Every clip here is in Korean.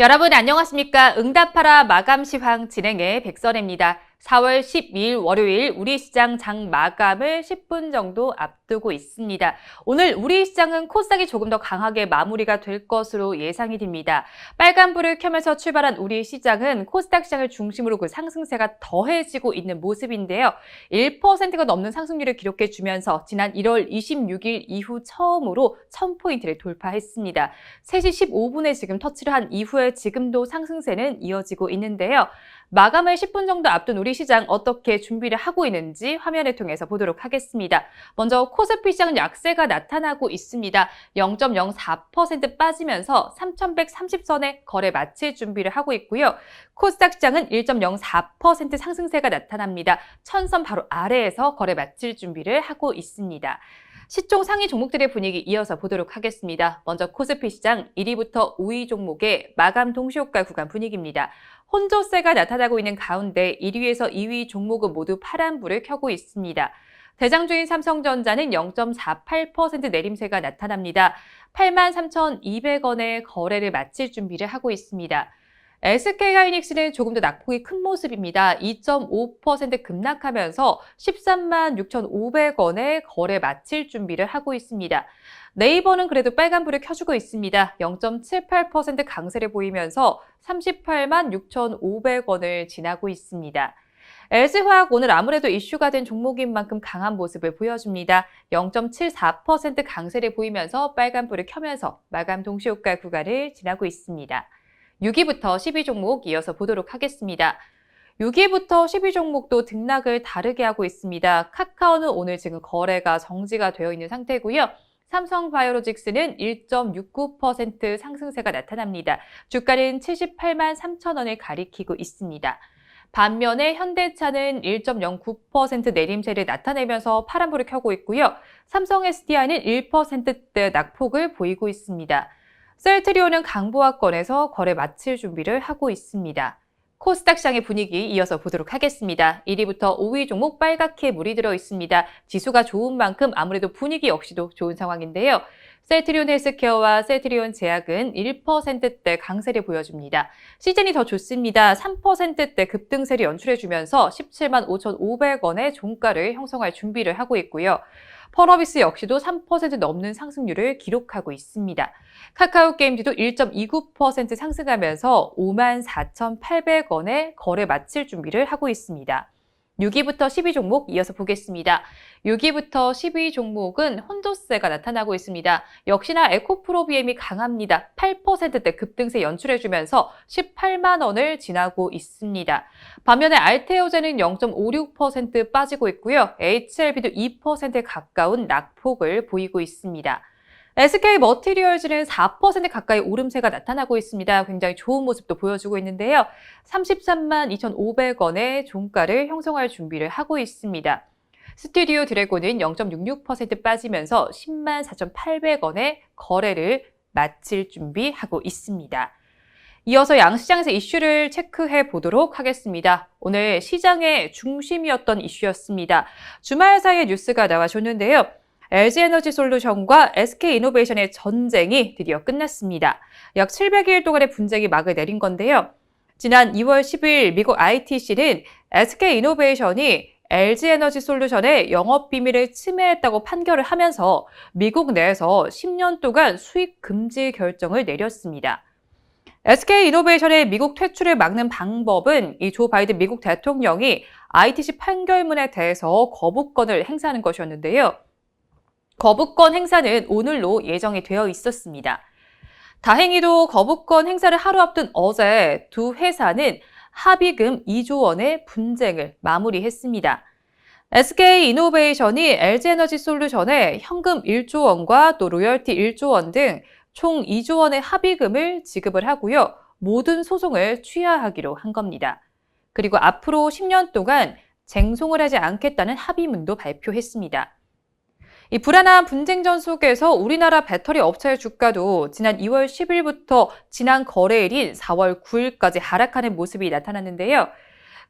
여러분 안녕하십니까? 응답하라 마감 시황 진행의 백선혜입니다. 4월 12일 월요일 우리 시장 장 마감을 10분 정도 앞두고 있습니다. 오늘 우리 시장은 코스닥이 조금 더 강하게 마무리가 될 것으로 예상이 됩니다. 빨간불을 켜면서 출발한 우리 시장은 코스닥 시장을 중심으로 그 상승세가 더해지고 있는 모습인데요. 1%가 넘는 상승률을 기록해주면서 지난 1월 26일 이후 처음으로 1000포인트를 돌파했습니다. 3시 15분에 지금 터치를 한 이후에 지금도 상승세는 이어지고 있는데요. 마감을 10분 정도 앞둔 우리 시장 어떻게 준비를 하고 있는지 화면을 통해서 보도록 하겠습니다. 먼저 코스피 시장 약세가 나타나고 있습니다. 0.04% 빠지면서 3130선에 거래 마칠 준비를 하고 있고요. 코스닥 시장은 1.04% 상승세가 나타납니다. 1000선 바로 아래에서 거래 마칠 준비를 하고 있습니다. 시총 상위 종목들의 분위기 이어서 보도록 하겠습니다. 먼저 코스피 시장 1위부터 5위 종목의 마감 동시효과 구간 분위기입니다. 혼조세가 나타나고 있는 가운데 1위에서 2위 종목은 모두 파란불을 켜고 있습니다. 대장주인 삼성전자는 0.48% 내림세가 나타납니다. 83,200원에 거래를 마칠 준비를 하고 있습니다. SK하이닉스는 조금 더 낙폭이 큰 모습입니다. 2.5% 급락하면서 136,500원에 거래 마칠 준비를 하고 있습니다. 네이버는 그래도 빨간불을 켜주고 있습니다. 0.78% 강세를 보이면서 386,500원을 지나고 있습니다. LG화학 오늘 아무래도 이슈가 된 종목인 만큼 강한 모습을 보여줍니다. 0.74% 강세를 보이면서 빨간불을 켜면서 마감 동시효과 구간을 지나고 있습니다. 6위부터 10위 종목 이어서 보도록 하겠습니다. 6위부터 10위 종목도 등락을 다르게 하고 있습니다. 카카오는 오늘 지금 거래가 정지가 되어 있는 상태고요. 삼성바이오로직스는 1.69% 상승세가 나타납니다. 주가는 78만 3천원을 가리키고 있습니다. 반면에 현대차는 1.09% 내림세를 나타내면서 파란불을 켜고 있고요. 삼성 SDI는 1%대 낙폭을 보이고 있습니다. 셀트리온은 강보합권에서 거래 마칠 준비를 하고 있습니다. 코스닥 시장의 분위기 이어서 보도록 하겠습니다. 1위부터 5위 종목 빨갛게 물이 들어 있습니다. 지수가 좋은 만큼 아무래도 분위기 역시도 좋은 상황인데요. 셀트리온 헬스케어와 셀트리온 제약은 1%대 강세를 보여줍니다. 시즌이 더 좋습니다. 3%대 급등세를 연출해주면서 17만 5,500원의 종가를 형성할 준비를 하고 있고요. 펄어비스 역시도 3% 넘는 상승률을 기록하고 있습니다. 카카오게임즈도 1.29% 상승하면서 54,800원에 거래 마칠 준비를 하고 있습니다. 6위부터 10위 종목 이어서 보겠습니다. 6위부터 10위 종목은 혼조세가 나타나고 있습니다. 역시나 에코프로비엠이 강합니다. 8%대 급등세 연출해주면서 18만 원을 지나고 있습니다. 반면에 알테오제는 0.56% 빠지고 있고요. HLB도 2% 가까운 낙폭을 보이고 있습니다. SK머티리얼즈는 4% 가까이 오름세가 나타나고 있습니다. 굉장히 좋은 모습도 보여주고 있는데요. 33만 2,500원의 종가를 형성할 준비를 하고 있습니다. 스튜디오 드래곤은 0.66% 빠지면서 10만 4,800원의 거래를 마칠 준비하고 있습니다. 이어서 양시장에서 이슈를 체크해 보도록 하겠습니다. 오늘 시장의 중심이었던 이슈였습니다. 주말 사이에 뉴스가 나와줬는데요. LG에너지솔루션과 SK이노베이션의 전쟁이 드디어 끝났습니다. 약 700일 동안의 분쟁이 막을 내린 건데요. 지난 2월 10일 미국 ITC는 SK이노베이션이 LG에너지솔루션의 영업비밀을 침해했다고 판결을 하면서 미국 내에서 10년 동안 수익 금지 결정을 내렸습니다. SK이노베이션의 미국 퇴출을 막는 방법은 이 조 바이든 미국 대통령이 ITC 판결문에 대해서 거부권을 행사하는 것이었는데요. 거부권 행사는 오늘로 예정이 되어 있었습니다. 다행히도 거부권 행사를 하루 앞둔 어제 두 회사는 합의금 2조 원의 분쟁을 마무리했습니다. SK이노베이션이 LG에너지솔루션에 현금 1조 원과 또 로열티 1조 원 등 총 2조 원의 합의금을 지급을 하고요. 모든 소송을 취하하기로 한 겁니다. 그리고 앞으로 10년 동안 쟁송을 하지 않겠다는 합의문도 발표했습니다. 이 불안한 분쟁전 속에서 우리나라 배터리 업체의 주가도 지난 2월 10일부터 지난 거래일인 4월 9일까지 하락하는 모습이 나타났는데요.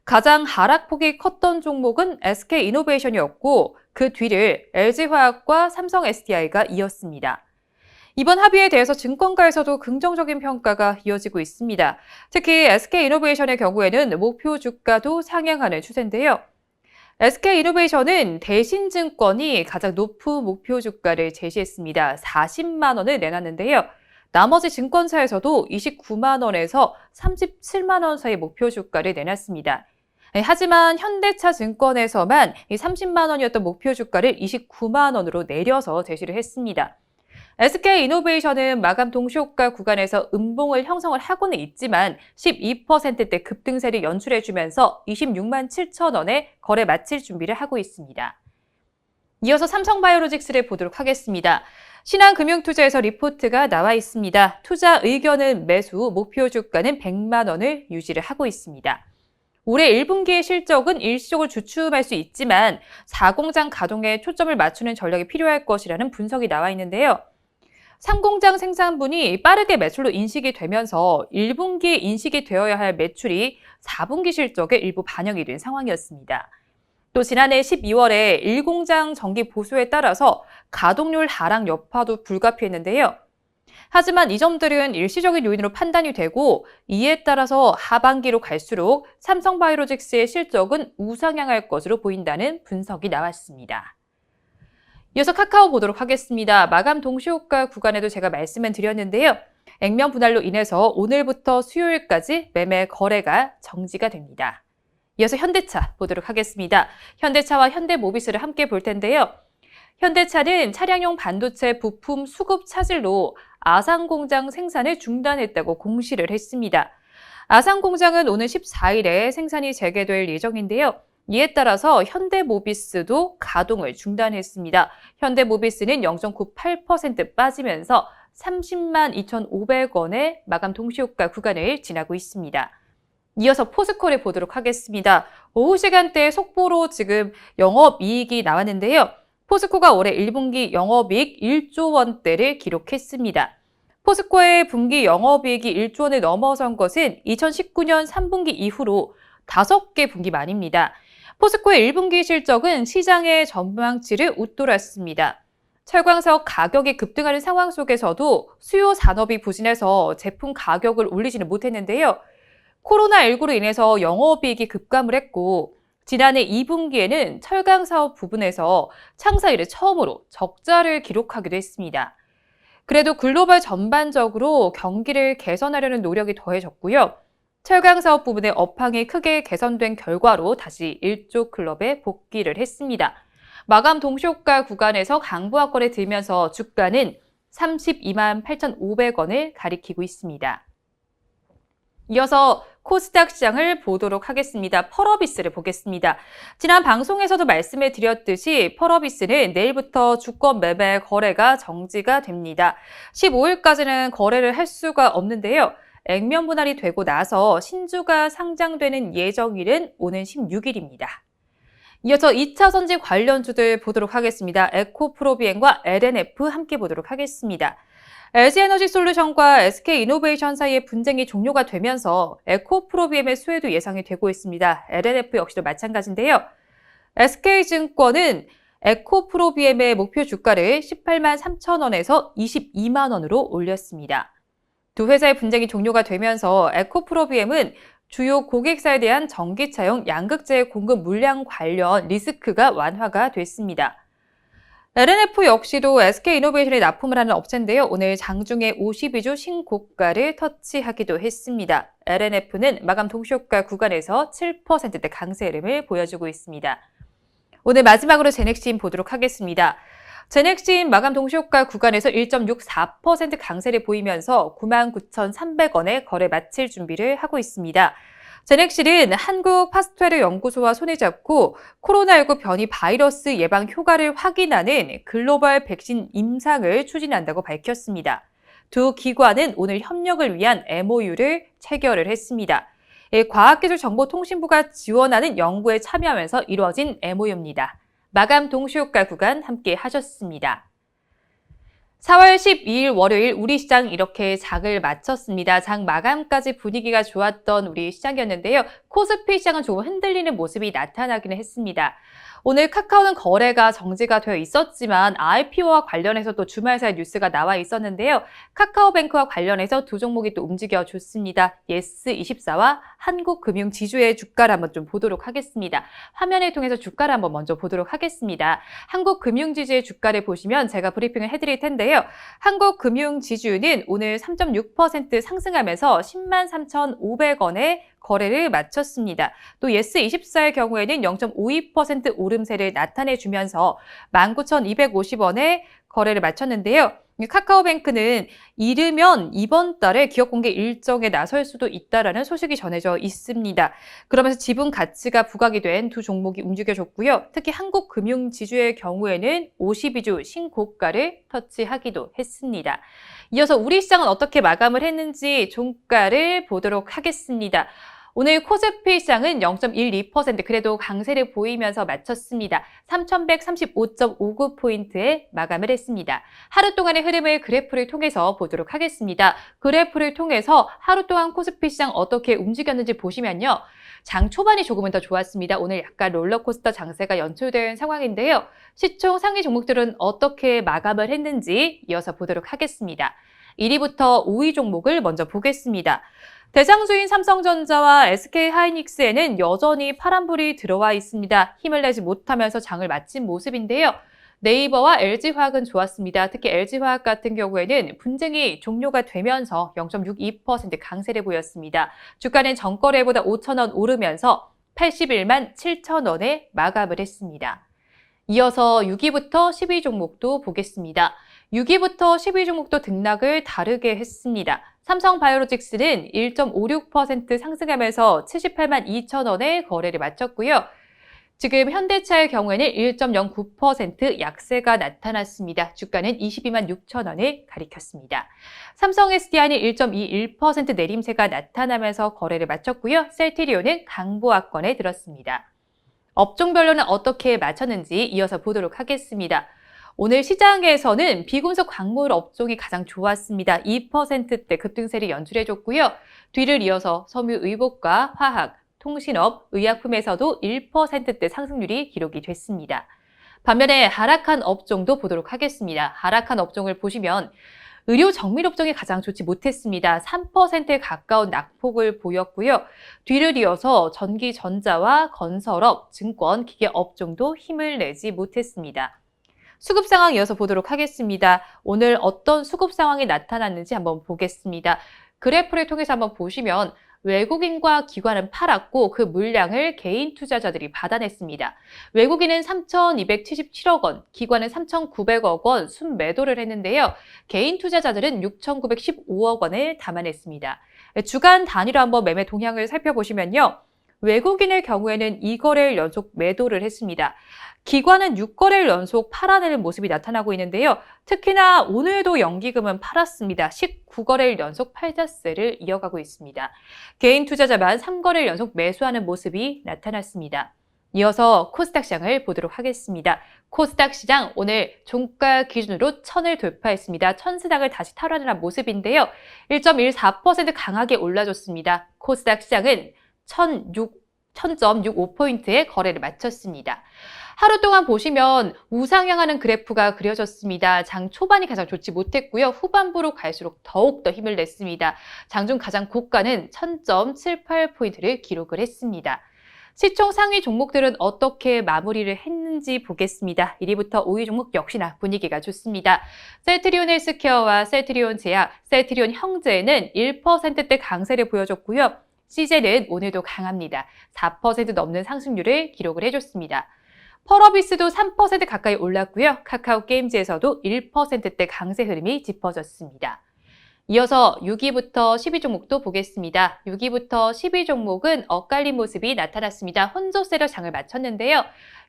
가장 하락폭이 컸던 종목은 SK이노베이션이었고 그 뒤를 LG화학과 삼성 SDI가 이었습니다. 이번 합의에 대해서 증권가에서도 긍정적인 평가가 이어지고 있습니다. 특히 SK이노베이션의 경우에는 목표 주가도 상향하는 추세인데요. SK이노베이션은 대신증권이 가장 높은 목표 주가를 제시했습니다. 40만 원을 내놨는데요. 나머지 증권사에서도 29만 원에서 37만 원 사이 목표 주가를 내놨습니다. 하지만 현대차 증권에서만 30만 원이었던 목표 주가를 29만 원으로 내려서 제시를 했습니다. SK이노베이션은 마감 동시효과 구간에서 음봉을 형성을 하고는 있지만 12%대 급등세를 연출해주면서 26만 7천 원에 거래 마칠 준비를 하고 있습니다. 이어서 삼성바이오로직스를 보도록 하겠습니다. 신한금융투자에서 리포트가 나와 있습니다. 투자 의견은 매수, 목표 주가는 100만 원을 유지를 하고 있습니다. 올해 1분기의 실적은 일시적으로 주춤할 수 있지만 4공장 가동에 초점을 맞추는 전략이 필요할 것이라는 분석이 나와 있는데요. 3공장 생산분이 빠르게 매출로 인식이 되면서 1분기에 인식이 되어야 할 매출이 4분기 실적에 일부 반영이 된 상황이었습니다. 또 지난해 12월에 1공장 정기 보수에 따라서 가동률 하락 여파도 불가피했는데요. 하지만 이 점들은 일시적인 요인으로 판단이 되고 이에 따라서 하반기로 갈수록 삼성바이오로직스의 실적은 우상향할 것으로 보인다는 분석이 나왔습니다. 이어서 카카오 보도록 하겠습니다. 마감 동시효과 구간에도 제가 말씀을 드렸는데요. 액면 분할로 인해서 오늘부터 수요일까지 매매 거래가 정지가 됩니다. 이어서 현대차 보도록 하겠습니다. 현대차와 현대모비스를 함께 볼 텐데요. 현대차는 차량용 반도체 부품 수급 차질로 아산 공장 생산을 중단했다고 공시를 했습니다. 아산 공장은 오는 14일에 생산이 재개될 예정인데요. 이에 따라서 현대모비스도 가동을 중단했습니다. 현대모비스는 0.98% 빠지면서 30만 2,500원의 마감 동시효과 구간을 지나고 있습니다. 이어서 포스코를 보도록 하겠습니다. 오후 시간대에 속보로 지금 영업이익이 나왔는데요. 포스코가 올해 1분기 영업이익 1조 원대를 기록했습니다. 포스코의 분기 영업이익이 1조 원을 넘어선 것은 2019년 3분기 이후로 5개 분기 만입니다. 포스코의 1분기 실적은 시장의 전망치를 웃돌았습니다. 철강사업 가격이 급등하는 상황 속에서도 수요 산업이 부진해서 제품 가격을 올리지는 못했는데요. 코로나19로 인해서 영업이익이 급감을 했고 지난해 2분기에는 철강사업 부분에서 창사 이래 처음으로 적자를 기록하기도 했습니다. 그래도 글로벌 전반적으로 경기를 개선하려는 노력이 더해졌고요. 철강사업 부분의 업황이 크게 개선된 결과로 다시 1조 클럽에 복귀를 했습니다. 마감 동시효과 구간에서 강보합권에 들면서 주가는 32만 8,500원을 가리키고 있습니다. 이어서 코스닥 시장을 보도록 하겠습니다. 펄어비스를 보겠습니다. 지난 방송에서도 말씀을 드렸듯이 펄어비스는 내일부터 주권 매매 거래가 정지가 됩니다. 15일까지는 거래를 할 수가 없는데요. 액면 분할이 되고 나서 신주가 상장되는 예정일은 오는 16일입니다. 이어서 2차 전지 관련주들 보도록 하겠습니다. 에코프로비엠과 LNF 함께 보도록 하겠습니다. LG에너지솔루션과 SK이노베이션 사이의 분쟁이 종료가 되면서 에코프로비엠의 수혜도 예상이 되고 있습니다. LNF 역시도 마찬가지인데요. SK증권은 에코프로비엠의 목표 주가를 18만 3천 원에서 22만 원으로 올렸습니다. 두 회사의 분쟁이 종료가 되면서 에코프로비엠은 주요 고객사에 대한 전기차용 양극재 공급 물량 관련 리스크가 완화가 됐습니다. LNF 역시도 SK이노베이션에 납품을 하는 업체인데요. 오늘 장중에 52주 신고가를 터치하기도 했습니다. LNF는 마감 동시효과 구간에서 7%대 강세 흐름을 보여주고 있습니다. 오늘 마지막으로 제넥신 보도록 하겠습니다. 제넥신 마감 동시효과 구간에서 1.64% 강세를 보이면서 99,300원에 거래 마칠 준비를 하고 있습니다. 제넥실은 한국 파스투에르 연구소와 손을 잡고 코로나19 변이 바이러스 예방 효과를 확인하는 글로벌 백신 임상을 추진한다고 밝혔습니다. 두 기관은 오늘 협력을 위한 MOU를 체결을 했습니다. 과학기술정보통신부가 지원하는 연구에 참여하면서 이루어진 MOU입니다. 마감 동시효과 구간 함께 하셨습니다. 4월 12일 월요일 우리 시장 이렇게 장을 마쳤습니다. 장 마감까지 분위기가 좋았던 우리 시장이었는데요. 코스피 시장은 조금 흔들리는 모습이 나타나기는 했습니다. 오늘 카카오는 거래가 정지가 되어 있었지만 IPO와 관련해서 또 주말사의 뉴스가 나와 있었는데요. 카카오뱅크와 관련해서 두 종목이 또 움직여줬습니다. 예스24와 한국금융지주의 주가를 한번 좀 보도록 하겠습니다. 화면을 통해서 주가를 한번 먼저 보도록 하겠습니다. 한국금융지주의 주가를 보시면 제가 브리핑을 해드릴 텐데요. 한국금융지주는 오늘 3.6% 상승하면서 103,500원에 거래를 마쳤습니다. 또 예스24의 경우에는 0.52% 오름세를 나타내주면서 19,250원에 거래를 마쳤는데요. 카카오뱅크는 이르면 이번 달에 기업 공개 일정에 나설 수도 있다라는 소식이 전해져 있습니다. 그러면서 지분 가치가 부각이 된 두 종목이 움직여줬고요. 특히 한국금융지주의 경우에는 52주 신고가를 터치하기도 했습니다. 이어서 우리 시장은 어떻게 마감을 했는지 종가를 보도록 하겠습니다. 오늘 코스피 시장은 0.12% 그래도 강세를 보이면서 마쳤습니다. 3,135.59포인트에 마감을 했습니다. 하루 동안의 흐름을 그래프를 통해서 보도록 하겠습니다. 그래프를 통해서 하루 동안 코스피 시장 어떻게 움직였는지 보시면요. 장 초반이 조금은 더 좋았습니다. 오늘 약간 롤러코스터 장세가 연출된 상황인데요. 시총 상위 종목들은 어떻게 마감을 했는지 이어서 보도록 하겠습니다. 1위부터 5위 종목을 먼저 보겠습니다. 대장주인 삼성전자와 SK하이닉스에는 여전히 파란불이 들어와 있습니다. 힘을 내지 못하면서 장을 마친 모습인데요. 네이버와 LG화학은 좋았습니다. 특히 LG화학 같은 경우에는 분쟁이 종료가 되면서 0.62% 강세를 보였습니다. 주가는 전거래보다 5,000원 오르면서 81만 7천원에 마감을 했습니다. 이어서 6위부터 10위 종목도 보겠습니다. 6위부터 10위 종목도 등락을 다르게 했습니다. 삼성바이오로직스는 1.56% 상승하면서 78만 2천원에 거래를 마쳤고요. 지금 현대차의 경우에는 1.09% 약세가 나타났습니다. 주가는 22만 6천원을 가리켰습니다. 삼성 SDI는 1.21% 내림세가 나타나면서 거래를 마쳤고요. 셀트리온은 강보합권에 들었습니다. 업종별로는 어떻게 마쳤는지 이어서 보도록 하겠습니다. 오늘 시장에서는 비금속 광물 업종이 가장 좋았습니다. 2%대 급등세를 연출해줬고요. 뒤를 이어서 섬유의복과 화학, 통신업, 의약품에서도 1%대 상승률이 기록이 됐습니다. 반면에 하락한 업종도 보도록 하겠습니다. 하락한 업종을 보시면 의료 정밀 업종이 가장 좋지 못했습니다. 3%에 가까운 낙폭을 보였고요. 뒤를 이어서 전기, 전자와 건설업, 증권, 기계 업종도 힘을 내지 못했습니다. 수급 상황 이어서 보도록 하겠습니다. 오늘 어떤 수급 상황이 나타났는지 한번 보겠습니다. 그래프를 통해서 한번 보시면 외국인과 기관은 팔았고 그 물량을 개인 투자자들이 받아냈습니다. 외국인은 3,277억 원, 기관은 3,900억 원 순매도를 했는데요. 개인 투자자들은 6,915억 원을 담아냈습니다. 주간 단위로 한번 매매 동향을 살펴보시면요. 외국인의 경우에는 2거래일 연속 매도를 했습니다. 기관은 6거래일 연속 팔아내는 모습이 나타나고 있는데요. 특히나 오늘도 연기금은 팔았습니다. 19거래일 연속 팔자세를 이어가고 있습니다. 개인 투자자만 3거래일 연속 매수하는 모습이 나타났습니다. 이어서 코스닥 시장을 보도록 하겠습니다. 코스닥 시장 오늘 종가 기준으로 1000을 돌파했습니다. 1000스닥을 다시 탈환한 모습인데요. 1.14% 강하게 올라줬습니다. 코스닥 시장은 1000.65포인트에 거래를 마쳤습니다. 하루 동안 보시면 우상향하는 그래프가 그려졌습니다. 장 초반이 가장 좋지 못했고요. 후반부로 갈수록 더욱더 힘을 냈습니다. 장중 가장 고가는 1000.78포인트를 기록을 했습니다. 시총 상위 종목들은 어떻게 마무리를 했는지 보겠습니다. 1위부터 5위 종목 역시나 분위기가 좋습니다. 셀트리온 헬스케어와 셀트리온 제약, 셀트리온 형제는 1%대 강세를 보여줬고요. CJ는 오늘도 강합니다. 4% 넘는 상승률을 기록을 해줬습니다. 펄어비스도 3% 가까이 올랐고요. 카카오 게임즈에서도 1%대 강세 흐름이 짚어졌습니다. 이어서 6위부터 10위 종목도 보겠습니다. 6위부터 10위 종목은 엇갈린 모습이 나타났습니다. 혼조세로 장을 마쳤는데요.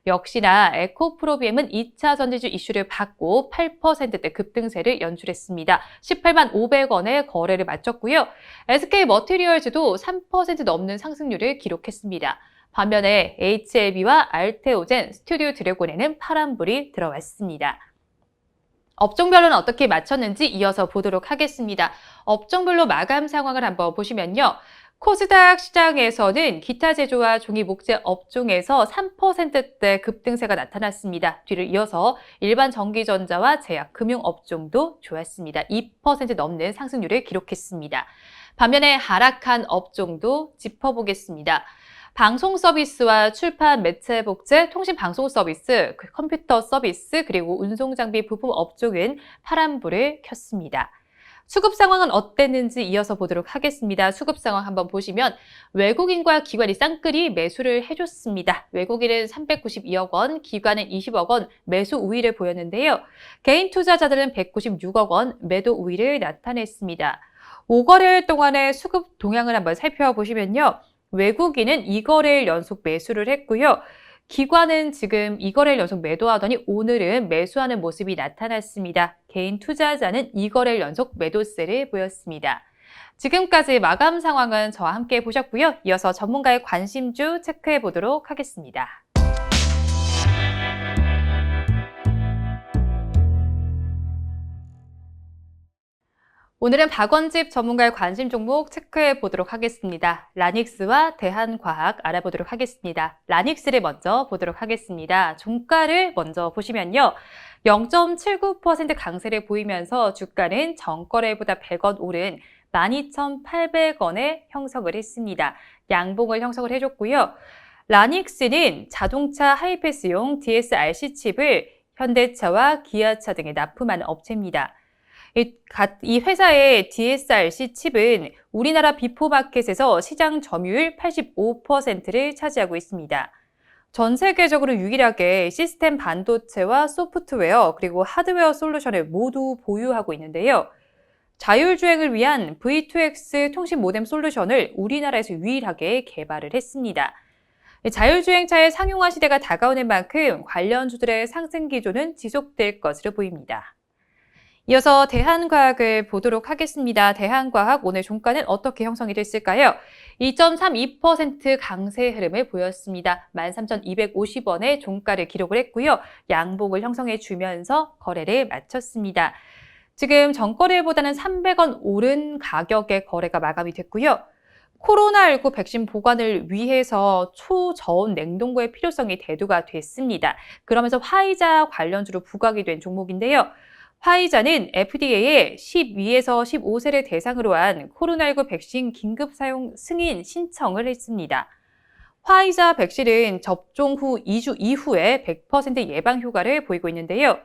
역시나 에코프로비엠은 2차 전지주 이슈를 받고 8%대 급등세를 연출했습니다. 18만 500원에 거래를 마쳤고요. SK머티리얼즈도 3% 넘는 상승률을 기록했습니다. 반면에 HLB와 알테오젠, 스튜디오 드래곤에는 파란불이 들어왔습니다. 업종별로는 어떻게 맞췄는지 이어서 보도록 하겠습니다. 업종별로 마감 상황을 한번 보시면요. 코스닥 시장에서는 기타 제조와 종이 목재 업종에서 3%대 급등세가 나타났습니다. 뒤를 이어서 일반 전기전자와 제약, 금융 업종도 좋았습니다. 2% 넘는 상승률을 기록했습니다. 반면에 하락한 업종도 짚어보겠습니다. 방송 서비스와 출판, 매체, 복제, 통신 방송 서비스, 컴퓨터 서비스, 그리고 운송 장비 부품 업종은 파란불을 켰습니다. 수급 상황은 어땠는지 이어서 보도록 하겠습니다. 수급 상황 한번 보시면 외국인과 기관이 쌍끌이 매수를 해줬습니다. 외국인은 392억 원, 기관은 20억 원 매수 우위를 보였는데요. 개인 투자자들은 196억 원 매도 우위를 나타냈습니다. 5거래일 동안의 수급 동향을 한번 살펴보시면요. 외국인은 2거래일 연속 매수를 했고요. 기관은 지금 2거래일 연속 매도하더니 오늘은 매수하는 모습이 나타났습니다. 개인 투자자는 2거래일 연속 매도세를 보였습니다. 지금까지 마감 상황은 저와 함께 보셨고요. 이어서 전문가의 관심주 체크해 보도록 하겠습니다. 오늘은 박원집 전문가의 관심 종목 체크해 보도록 하겠습니다. 라닉스와 대한과학 알아보도록 하겠습니다. 라닉스를 먼저 보도록 하겠습니다. 종가를 먼저 보시면요. 0.79% 강세를 보이면서 주가는 전거래보다 100원 오른 12,800원에 형성을 했습니다. 양봉을 형성을 해줬고요. 라닉스는 자동차 하이패스용 DSRC 칩을 현대차와 기아차 등에 납품하는 업체입니다. 이 회사의 DSRC 칩은 우리나라 비포마켓에서 시장 점유율 85%를 차지하고 있습니다. 전 세계적으로 유일하게 시스템 반도체와 소프트웨어 그리고 하드웨어 솔루션을 모두 보유하고 있는데요. 자율주행을 위한 V2X 통신 모뎀 솔루션을 우리나라에서 유일하게 개발을 했습니다. 자율주행차의 상용화 시대가 다가오는 만큼 관련주들의 상승 기조는 지속될 것으로 보입니다. 이어서 대한과학을 보도록 하겠습니다. 대한과학 오늘 종가는 어떻게 형성이 됐을까요? 2.32% 강세 흐름을 보였습니다. 13,250원의 종가를 기록을 했고요. 양봉을 형성해 주면서 거래를 마쳤습니다. 지금 전거래보다는 300원 오른 가격의 거래가 마감이 됐고요. 코로나19 백신 보관을 위해서 초저온 냉동고의 필요성이 대두가 됐습니다. 그러면서 화이자 관련주로 부각이 된 종목인데요. 화이자는 FDA에 12에서 15세를 대상으로 한 코로나19 백신 긴급 사용 승인 신청을 했습니다. 화이자 백신은 접종 후 2주 이후에 100% 예방 효과를 보이고 있는데요.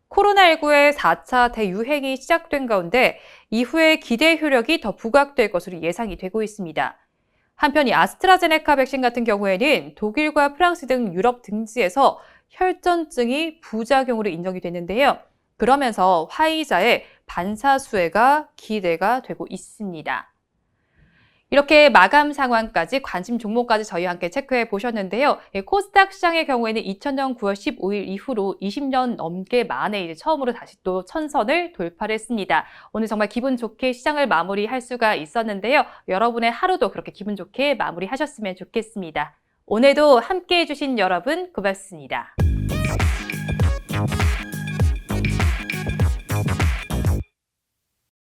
코로나19의 4차 대유행이 시작된 가운데 이후에 기대 효력이 더 부각될 것으로 예상이 되고 있습니다. 한편 이 아스트라제네카 백신 같은 경우에는 독일과 프랑스 등 유럽 등지에서 혈전증이 부작용으로 인정이 됐는데요. 그러면서 화이자의 반사수혜가 기대가 되고 있습니다. 이렇게 마감 상황까지 관심 종목까지 저희와 함께 체크해 보셨는데요. 코스닥 시장의 경우에는 2000년 9월 15일 이후로 20년 넘게 만에 이제 처음으로 다시 또 1000선을 돌파를 했습니다. 오늘 정말 기분 좋게 시장을 마무리할 수가 있었는데요. 여러분의 하루도 그렇게 기분 좋게 마무리하셨으면 좋겠습니다. 오늘도 함께해 주신 여러분 고맙습니다.